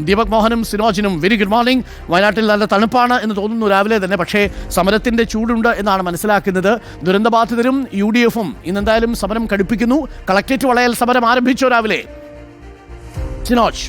ദീപക് മോഹനും സിനോജിനും very good morning. വയനാട്ടിൽ നല്ല തണുപ്പാണ് എന്ന് തോന്നുന്നു രാവിലെ തന്നെ, പക്ഷേ സമരത്തിന്റെ ചൂടുണ്ട് എന്നാണ് മനസ്സിലാക്കുന്നത്. ദുരന്തബാധിതരും UDF-ഉം ഇന്നെന്തായാലും സമരം കടുപ്പിക്കുന്നു. കളക്ടറേറ്റ് വളയൽ സമരം ആരംഭിച്ചോ രാവിലെ? Sinoj.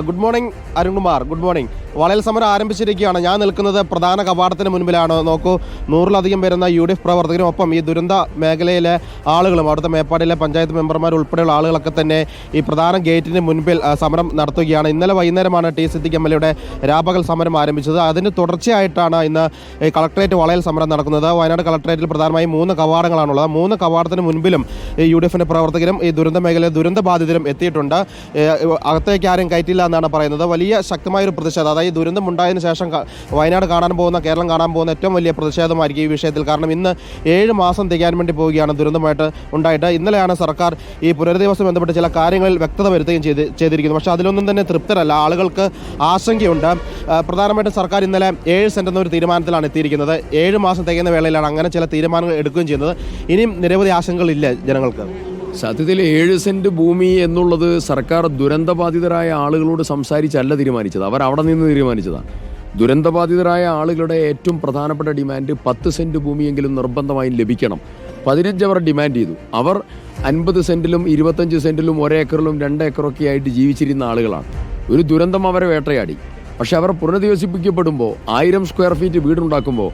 Good morning Arunkumar. Good morning. വളയൽ സമരം ആരംഭിച്ചിരിക്കുകയാണ്. ഞാൻ നിൽക്കുന്നത് പ്രധാന കവാടത്തിന് മുൻപിലാണ്. നോക്കൂ, 100-ലധികം വരുന്ന UDF പ്രവർത്തകരും ഒപ്പം ഈ ദുരന്ത മേഖലയിലെ ആളുകളും അവിടുത്തെ മേപ്പാടിയിലെ പഞ്ചായത്ത് മെമ്പർമാർ ഉൾപ്പെടെയുള്ള ആളുകളൊക്കെ തന്നെ ഈ പ്രധാന ഗേറ്റിന് മുൻപിൽ സമരം നടത്തുകയാണ്. ഇന്നലെ വൈകുന്നേരമാണ് ടി സിദ്ദിഖ് MLA-യുടെ രാപകൽ സമരം ആരംഭിച്ചത്. അതിന് തുടർച്ചയായിട്ടാണ് ഇന്ന് കളക്ടറേറ്റ് വളയൽ സമരം നടക്കുന്നത്. വയനാട് കളക്ടറേറ്റിൽ പ്രധാനമായും 3 കവാടങ്ങളാണുള്ളത്. 3 കവാടത്തിന് മുൻപിലും ഈ UDF-ന്റെ പ്രവർത്തകരും ഈ ദുരന്ത മേഖലയിൽ ദുരന്തബാധിതരും എത്തിയിട്ടുണ്ട്. അകത്തേക്ക് ആരും കയറ്റില്ല എന്നാണ് പറയുന്നത്. വലിയ ശക്തമായൊരു പ്രതിഷേധം, അതായത് ദുരന്തമുണ്ടായതിനു ശേഷം വയനാട് കാണാൻ പോകുന്ന, കേരളം കാണാൻ പോകുന്ന ഏറ്റവും വലിയ പ്രതിഷേധമായിരിക്കും ഈ വിഷയത്തിൽ. കാരണം ഇന്ന് 7 മാസം തികയാൻ വേണ്ടി പോവുകയാണ് ദുരന്തമായിട്ട് ഉണ്ടായിട്ട്. ഇന്നലെയാണ് സർക്കാർ ഈ പുനരധിവാസം ബന്ധപ്പെട്ട് ചില കാര്യങ്ങളിൽ വ്യക്തത വരുത്തുകയും ചെയ്തിരിക്കുന്നത്. പക്ഷേ അതിലൊന്നും തന്നെ തൃപ്തരല്ല. ആളുകൾക്ക് ആശങ്കയുണ്ട്. പ്രധാനമായിട്ടും സർക്കാർ ഇന്നലെ 7 സെന്റ് എന്നൊരു തീരുമാനത്തിലാണ് എത്തിയിരിക്കുന്നത്. 7 മാസം തികയുന്ന വേളയിലാണ് അങ്ങനെ ചില തീരുമാനങ്ങൾ എടുക്കുകയും ചെയ്യുന്നത്. ഇനിയും നിരവധി ആശങ്കകളില്ല ജനങ്ങൾക്ക്. സത്യത്തിൽ 7 സെന്റ് ഭൂമി എന്നുള്ളത് സർക്കാർ ദുരന്തബാധിതരായ ആളുകളോട് സംസാരിച്ചല്ല തീരുമാനിച്ചത്, അവർ അവിടെ നിന്ന് തീരുമാനിച്ചതാണ്. ദുരന്തബാധിതരായ ആളുകളുടെ ഏറ്റവും പ്രധാനപ്പെട്ട ഡിമാൻഡ് 10 സെന്റ് ഭൂമിയെങ്കിലും നിർബന്ധമായും ലഭിക്കണം. 15 അവർ ഡിമാൻഡ് ചെയ്തു. അവർ 50 സെന്റിലും 25 സെന്റിലും 1 ഏക്കറിലും 2 ഏക്കറൊക്കെ ആയിട്ട് ജീവിച്ചിരുന്ന ആളുകളാണ്. ഒരു ദുരന്തം അവരെ വേട്ടയാടി. പക്ഷെ അവർ പുനരധിവസിപ്പിക്കപ്പെടുമ്പോൾ 1000 സ്ക്വയർ ഫീറ്റ് വീടുണ്ടാക്കുമ്പോൾ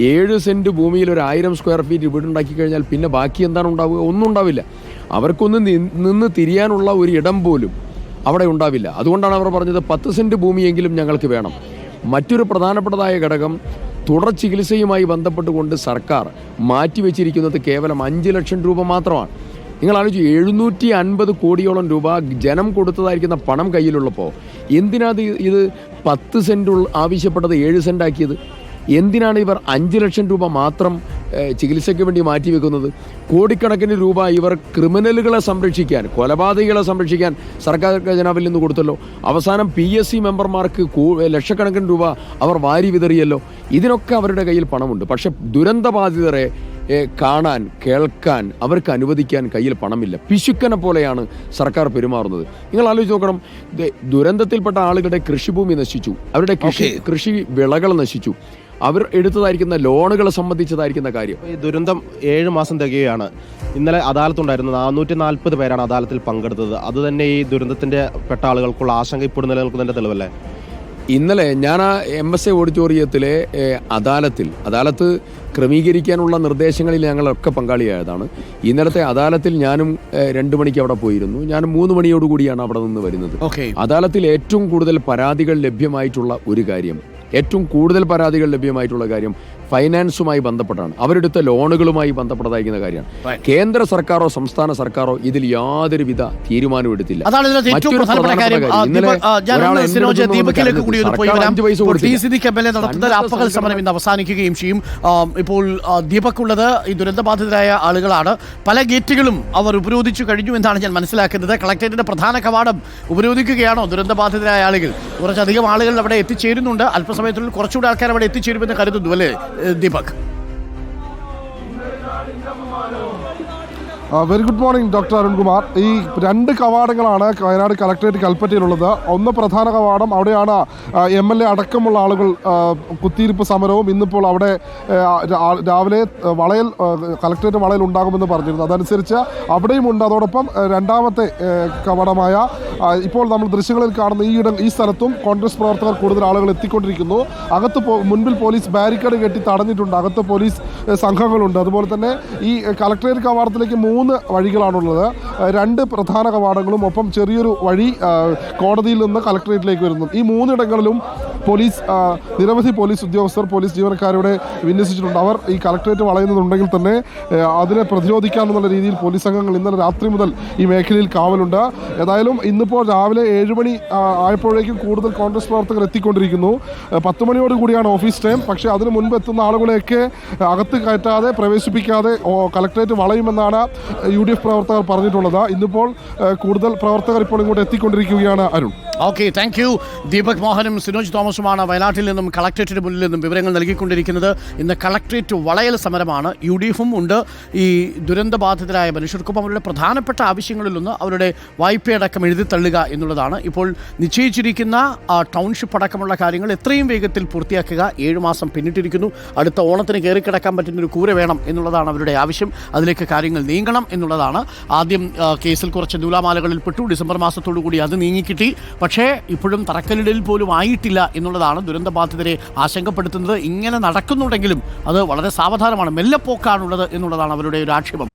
7 സെന്റ് ഭൂമിയിൽ ഒരു 1000 സ്ക്വയർ ഫീറ്റ് വീടുണ്ടാക്കി കഴിഞ്ഞാൽ പിന്നെ ബാക്കി എന്താണ് ഉണ്ടാവുക? ഒന്നും ഉണ്ടാവില്ല. അവർക്കൊന്ന് നിന്ന് തിരിയാനുള്ള ഒരു ഇടം പോലും അവിടെ ഉണ്ടാവില്ല. അതുകൊണ്ടാണ് അവർ പറഞ്ഞത് 10 സെന്റ് ഭൂമിയെങ്കിലും ഞങ്ങൾക്ക് വേണം. മറ്റൊരു പ്രധാനപ്പെട്ടതായ ഘടകം, തുടർ ചികിത്സയുമായി ബന്ധപ്പെട്ടുകൊണ്ട് സർക്കാർ മാറ്റിവെച്ചിരിക്കുന്നത് കേവലം 5 ലക്ഷം രൂപ മാത്രമാണ്. നിങ്ങൾ ആലോചിച്ചു, 750 കോടിയോളം രൂപ ജനം കൊടുത്തതായിരിക്കുന്ന പണം കയ്യിലുള്ളപ്പോൾ എന്തിനാണ് ഇത് 10 സെന്റ് ആവശ്യപ്പെട്ടത് 7 സെന്റ് ആക്കിയത്? എന്തിനാണ് ഇവർ 5 ലക്ഷം രൂപ മാത്രം ചികിത്സയ്ക്ക് വേണ്ടി മാറ്റിവെക്കുന്നത്? കോടിക്കണക്കിന് രൂപ ഇവർ ക്രിമിനലുകളെ സംരക്ഷിക്കാൻ, കൊലപാതകികളെ സംരക്ഷിക്കാൻ സർക്കാർ ഖജനാവിൽ നിന്ന് കൊടുത്തല്ലോ. അവസാനം PSC മെമ്പർമാർക്ക് ലക്ഷക്കണക്കിന് രൂപ അവർ വാരി വിതറിയല്ലോ. ഇതിനൊക്കെ അവരുടെ കയ്യിൽ പണമുണ്ട്. പക്ഷെ ദുരന്തബാധിതരെ കാണാൻ, കേൾക്കാൻ അവർക്ക് അനുവദിക്കാൻ കയ്യിൽ പണമില്ല. പിശുക്കനെ പോലെയാണ് സർക്കാർ പെരുമാറുന്നത്. നിങ്ങൾ ആലോചിച്ച് നോക്കണം, ദുരന്തത്തിൽപ്പെട്ട ആളുകളുടെ കൃഷിഭൂമി നശിച്ചു, അവരുടെ കൃഷി വിളകൾ നശിച്ചു, അവർ എടുത്തതായിരിക്കുന്ന ലോണുകളെ സംബന്ധിച്ചതായിരിക്കുന്ന കാര്യം. ഈ ദുരന്തം 7 മാസം തികയാണ്. ഇന്നലെ അദാലത്തുണ്ടായിരുന്നു. 440 പേരാണ് അദാലത്തിൽ പങ്കെടുത്തത്. അത് തന്നെ ഈ ദുരന്തത്തിന്റെ പെട്ട ആളുകൾക്കുള്ള ആശങ്ക ഇപ്പോൾ നിലനിൽക്കുന്നതിന്റെ തെളിവല്ലേ? ഇന്നലെ ഞാൻ ആ MSA ഓഡിറ്റോറിയത്തിലെ അദാലത്ത് ക്രമീകരിക്കാനുള്ള നിർദ്ദേശങ്ങളിൽ ഞങ്ങളൊക്കെ പങ്കാളിയായതാണ്. ഇന്നലത്തെ അദാലത്തിൽ ഞാനും 2 മണിക്ക് അവിടെ പോയിരുന്നു. ഞാൻ 3 മണിയോടുകൂടിയാണ് അവിടെ നിന്ന് വരുന്നത്. അദാലത്തിൽ ഏറ്റവും കൂടുതൽ പരാതികൾ ലഭ്യമായിട്ടുള്ള കാര്യം ഫൈനാൻസുമായി ബന്ധപ്പെട്ടാണ്. അവരെടുത്ത ലോണുകളുമായി ബന്ധപ്പെട്ടതായിരിക്കുന്ന കാര്യമാണ്. കേന്ദ്ര സർക്കാരോ സംസ്ഥാന സർക്കാരോ ഇതിൽ യാതൊരുവിധ തീരുമാനവും എടുത്തില്ല. സമരം ഇന്ന് അവസാനിക്കുകയും ചെയ്യും. ഇപ്പോൾ ദീപക് ഉള്ളത് ഈ ദുരന്തബാധിതരായ ആളുകളാണ്. പല ഗേറ്റുകളും അവർ ഉപരോധിച്ചു കഴിഞ്ഞു എന്നാണ് ഞാൻ മനസ്സിലാക്കുന്നത്. കളക്ടറേറ്റിന്റെ പ്രധാന കവാടം ഉപരോധിക്കുകയാണോ ദുരന്തബാധിതരായ ആളുകൾ? കുറച്ചധികം ആളുകൾ അവിടെ എത്തിച്ചേരുന്നുണ്ട്. അല്പസമയത്തിനുള്ളിൽ കുറച്ചുകൂടെ ആൾക്കാർ അവിടെ എത്തിച്ചേരുമെന്ന് കരുതുന്നു അല്ലേ Deepak? Very good morning doctor Arunkumar. ഈ 2 കവാടങ്ങളാണ് വയനാട് കളക്ടറേറ്റ് കൽപ്പറ്റയിലുള്ളത്. ഒന്ന് പ്രധാന കവാടം, അവിടെയാണ് MLA അടക്കമുള്ള ആളുകൾ കുത്തിയിരിപ്പ് സമരവും ഇന്നിപ്പോൾ അവിടെ രാവിലെ കളക്ടറേറ്റ് വളയൽ ഉണ്ടാകുമെന്ന് പറഞ്ഞിരുന്നു. അതനുസരിച്ച് അവിടെയും ഉണ്ട്. അതോടൊപ്പം രണ്ടാമത്തെ കവാടമായ ഇപ്പോൾ നമ്മൾ ദൃശ്യങ്ങളിൽ കാണുന്ന ഈ സ്ഥലത്തും കോൺഗ്രസ് പ്രവർത്തകർ കൂടുതൽ ആളുകൾ എത്തിക്കൊണ്ടിരിക്കുന്നു. മുൻപിൽ പോലീസ് ബാരിക്കേഡ് കെട്ടി തടഞ്ഞിട്ടുണ്ട്. അകത്ത് പോലീസ് സംഘങ്ങളുണ്ട്. അതുപോലെ തന്നെ ഈ കളക്ടറേറ്റ് കവാടത്തിലേക്ക് 3 വഴികളാണുള്ളത്. 2 പ്രധാന കവാടങ്ങളും ഒപ്പം ചെറിയൊരു വഴി കോടതിയിൽ നിന്ന് കളക്ടറേറ്റിലേക്ക് വരുന്നു. ഈ 3 ഇടങ്ങളിലും നിരവധി പോലീസ് ഉദ്യോഗസ്ഥർ, പോലീസ് ജീവനക്കാരുടെ വിന്യസിച്ചിട്ടുണ്ട്. അവർ ഈ കളക്ടറേറ്റ് വളയുന്നുണ്ടെങ്കിൽ തന്നെ അതിനെ പ്രതിരോധിക്കാമെന്നുള്ള രീതിയിൽ പോലീസ് സംഘങ്ങൾ ഇന്നലെ രാത്രി മുതൽ ഈ മേഖലയിൽ കാവലുണ്ട്. ഏതായാലും ഇന്നിപ്പോൾ രാവിലെ 7 മണി ആയപ്പോഴേക്കും കൂടുതൽ കോൺഗ്രസ് പ്രവർത്തകർ എത്തിക്കൊണ്ടിരിക്കുന്നു. 10 മണിയോടുകൂടിയാണ് ഓഫീസ് ടൈം. പക്ഷേ അതിന് മുൻപ് എത്തുന്ന ആളുകളെയൊക്കെ അകത്ത് കയറ്റാതെ, പ്രവേശിപ്പിക്കാതെ കളക്ടറേറ്റ് വളയുമെന്നാണ് UDF പ്രവർത്തകർ പറഞ്ഞിട്ടുള്ളത്. ഇന്നിപ്പോൾ കൂടുതൽ പ്രവർത്തകർ ഇപ്പോൾ ഇങ്ങോട്ട് എത്തിക്കൊണ്ടിരിക്കുകയാണ്. Arun. Okay, thank you. Deepak മോഹനും സിനോജ് തോമസുമാണ് വയനാട്ടിൽ നിന്നും കളക്ട്രേറ്റിന് മുന്നിൽ നിന്നും വിവരങ്ങൾ നൽകിക്കൊണ്ടിരിക്കുന്നത്. ഇന്ന് കളക്ട്രേറ്റ് വളയൽ സമരമാണ്. UDF-ഉം ഉണ്ട്. ഈ ദുരന്തബാധിതരായ മനുഷ്യർക്കൊപ്പം അവരുടെ പ്രധാനപ്പെട്ട ആവശ്യങ്ങളിലൊന്ന് അവരുടെ വായ്പയടക്കം എഴുതിത്തള്ളുക എന്നുള്ളതാണ്. ഇപ്പോൾ നിശ്ചയിച്ചിരിക്കുന്ന ടൗൺഷിപ്പ് അടക്കമുള്ള കാര്യങ്ങൾ എത്രയും വേഗത്തിൽ പൂർത്തിയാക്കുക. 7 മാസം പിന്നിട്ടിരിക്കുന്നു. അടുത്ത ഓണത്തിന് കയറിക്കിടക്കാൻ പറ്റുന്നൊരു കൂര വേണം എന്നുള്ളതാണ് അവരുടെ ആവശ്യം. അതിലേക്ക് കാര്യങ്ങൾ നീങ്ങണം എന്നുള്ളതാണ്. ആദ്യം കേസിൽ കുറച്ച് നൂലാമാലകളിൽ പെട്ടു. ഡിസംബർ മാസത്തോടു കൂടി അത് നീങ്ങിക്കിട്ടി. പക്ഷേ ഇപ്പോഴും തറക്കല്ലിടൽ പോലും ആയിട്ടില്ല എന്നുള്ളതാണ് ദുരന്തബാധിതരെ ആശങ്കപ്പെടുത്തുന്നത്. ഇങ്ങനെ നടക്കുന്നുണ്ടെങ്കിലും അത് വളരെ സാവധാനമാണ്, മെല്ലെപ്പോക്കാണുള്ളത് എന്നുള്ളതാണ് അവരുടെ ഒരു ആക്ഷേപം.